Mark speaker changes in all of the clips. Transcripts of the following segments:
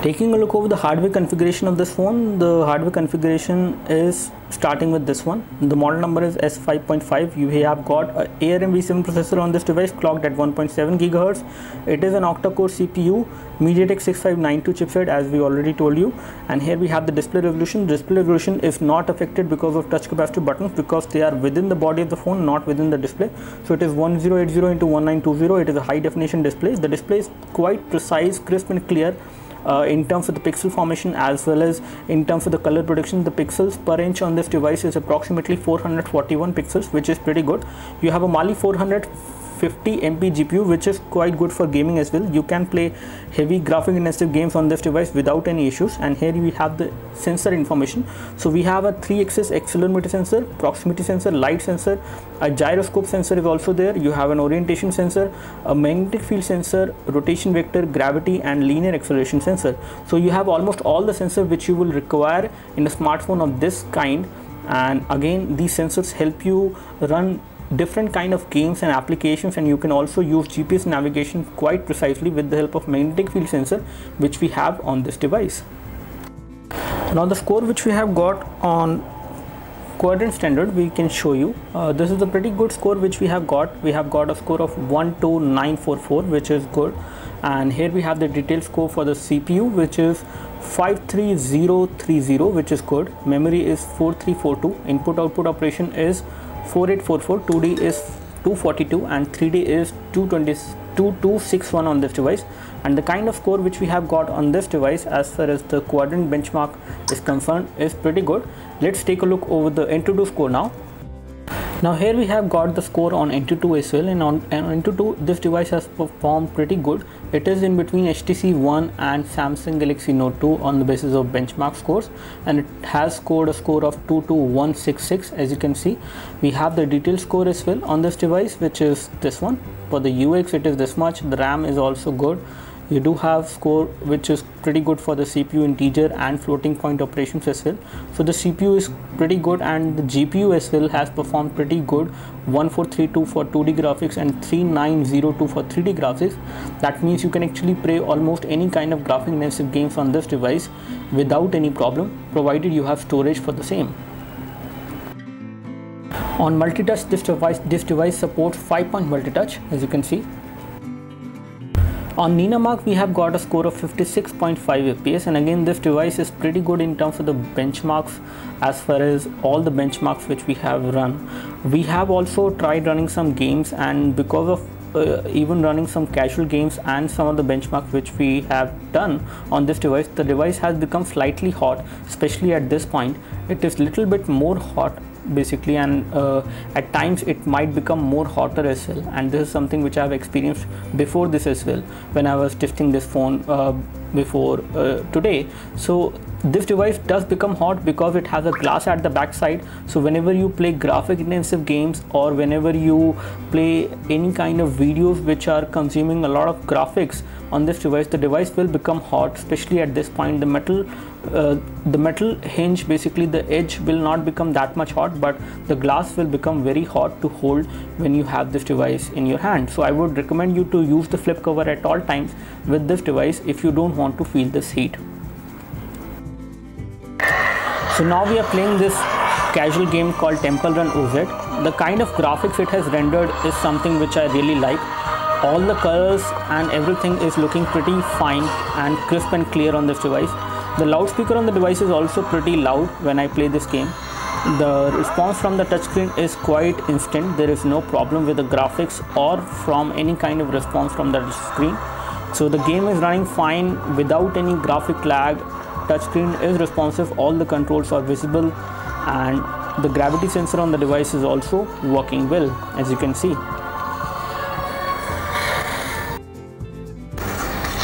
Speaker 1: Taking a look over the hardware configuration of this phone, the hardware configuration is starting with this one. The model number is S5.5. You have got a ARM-V7 processor on this device, clocked at 1.7 GHz. It is an octa-core CPU, MediaTek 6592 chipset, as we already told you. And here we have the display resolution. Display resolution is not affected because of touch capacitive buttons, because they are within the body of the phone, not within the display. So it is 1080 into 1920. It is a high definition display. The display is quite precise, crisp and clear. In terms of the pixel formation as well as in terms of the color prediction. The pixels per inch on this device is approximately 441 pixels, which is pretty good. You have a Mali 450 MP GPU, which is quite good for gaming as well. You can play heavy graphic intensive games on this device without any issues. And here we have the sensor information. So we have a 3-axis accelerometer sensor, proximity sensor, light sensor, a gyroscope sensor is also there. You have an orientation sensor, a magnetic field sensor, rotation vector, gravity and linear acceleration sensor. So you have almost all the sensors which you will require in a smartphone of this kind. And again, these sensors help you run different kind of games and applications, and you can also use GPS navigation quite precisely with the help of magnetic field sensor, which we have on this device. Now the score which we have got on quadrant standard, we can show you. This is a pretty good score which we have got. We have got a score of 12944, which is good. And here we have the detailed score for the CPU, which is 53030, which is good. Memory is 4342. Input output operation is 4844. 2D is 242 and 3D is 2261 on this device. And the kind of score which we have got on this device as far as the quadrant benchmark is concerned is pretty good. Let's take a look over the Antutu score now. Now here we have got the score on Antutu as well, and on Antutu this device has performed pretty good. It is in between HTC One and Samsung Galaxy Note 2 on the basis of benchmark scores, and it has scored a score of 22166. As you can see, we have the detailed score as well on this device, which is this one. For the UX it is this much. The RAM is also good. You do have score which is pretty good for the CPU integer and floating point operations as well. So the CPU is pretty good, and the GPU as well has performed pretty good. 1432 for 2D graphics and 3902 for 3D graphics. That means you can actually play almost any kind of graphic intensive games on this device without any problem, provided you have storage for the same. On multi-touch, this device supports 5-point multi-touch, as you can see. On Ninamark, we have got a score of 56.5 FPS, and again this device is pretty good in terms of the benchmarks as far as all the benchmarks which we have run. We have also tried running some games, and because of even running some casual games and some of the benchmarks which we have done on this device, the device has become slightly hot, especially at this point. It is little bit more hot basically, and at times it might become more hotter as well, and this is something which I have experienced before this as well when I was testing this phone before today. So this device does become hot because it has a glass at the back side. So whenever you play graphic intensive games, or whenever you play any kind of videos which are consuming a lot of graphics on this device, the device will become hot, especially at this point. The metal hinge, basically the edge, will not become that much hot, but the glass will become very hot to hold when you have this device in your hand. So I would recommend you to use the flip cover at all times with this device if you don't want to feel this heat. So now we are playing this casual game called Temple Run OZ. The kind of graphics it has rendered is something which I really like. All the colors and everything is looking pretty fine and crisp and clear on this device. The loudspeaker on the device is also pretty loud when I play this game. The response from the touchscreen is quite instant. There is no problem with the graphics or from any kind of response from the screen. So the game is running fine without any graphic lag. Touchscreen is responsive, all the controls are visible, and the gravity sensor on the device is also working well, as you can see.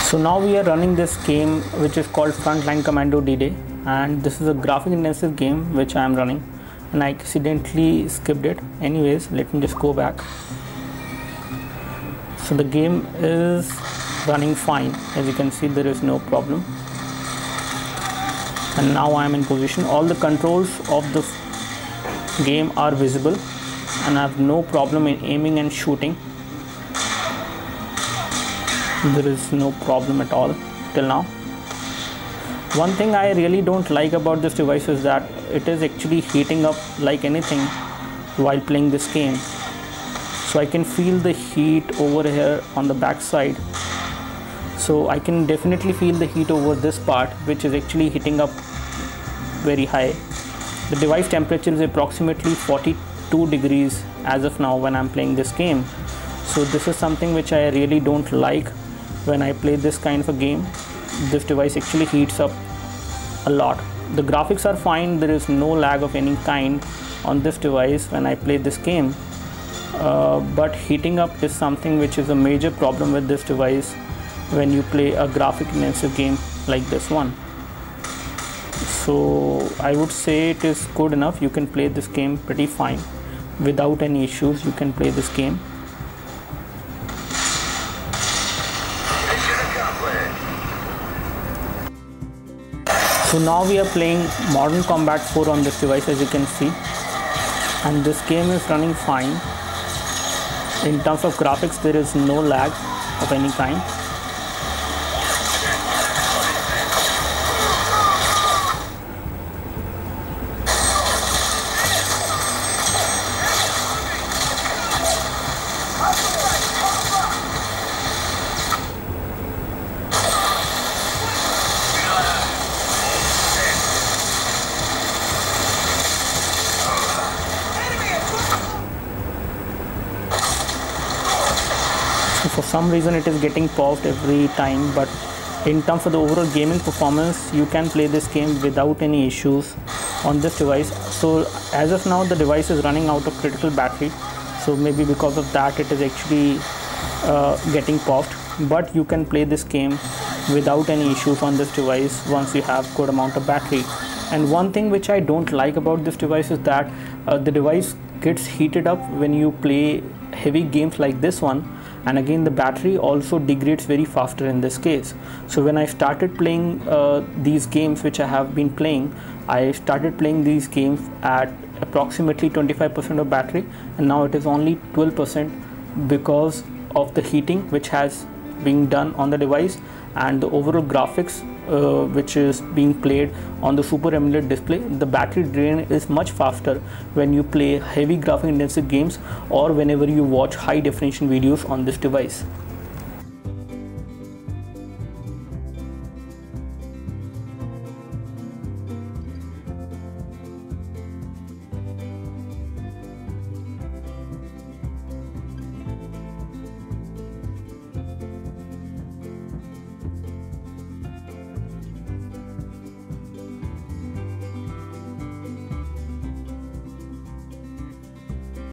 Speaker 1: So now we are running this game which is called Frontline Commando D-Day, and this is a graphic intensive game which I am running, and I accidentally skipped it. Anyways, let me just go back. So the game is running fine, as you can see, there is no problem. And now I am in position. All the controls of the game are visible, and I have no problem in aiming and shooting. There is no problem at all till now. One thing I really don't like about this device is that it is actually heating up like anything while playing this game. So I can feel the heat over here on the back side. So I can definitely feel the heat over this part, which is actually heating up very high. The device temperature is approximately 42 degrees as of now when I'm playing this game. So this is something which I really don't like when I play this kind of a game. This device actually heats up a lot. The graphics are fine, there is no lag of any kind on this device when I play this game, but heating up is something which is a major problem with this device when you play a graphic intensive game like this one. So I would say it is good enough. You can play this game pretty fine without any issues. You can play this game. So now we are playing Modern Combat 4 on this device, as you can see, and this game is running fine. In terms of graphics, there is no lag of any kind. For some reason it is getting paused every time, but in terms of the overall gaming performance, you can play this game without any issues on this device. So as of now the device is running out of critical battery, so maybe because of that it is actually getting paused, but you can play this game without any issues on this device once you have good amount of battery. And one thing which I don't like about this device is that the device gets heated up when you play heavy games like this one, and again the battery also degrades very faster in this case. So when I started playing these games which I have been playing, I started playing these games at approximately 25% of battery, and now it is only 12% because of the heating which has been done on the device, and the overall graphics which is being played on the Super AMOLED display. The battery drain is much faster when you play heavy graphic intensive games or whenever you watch high definition videos on this device.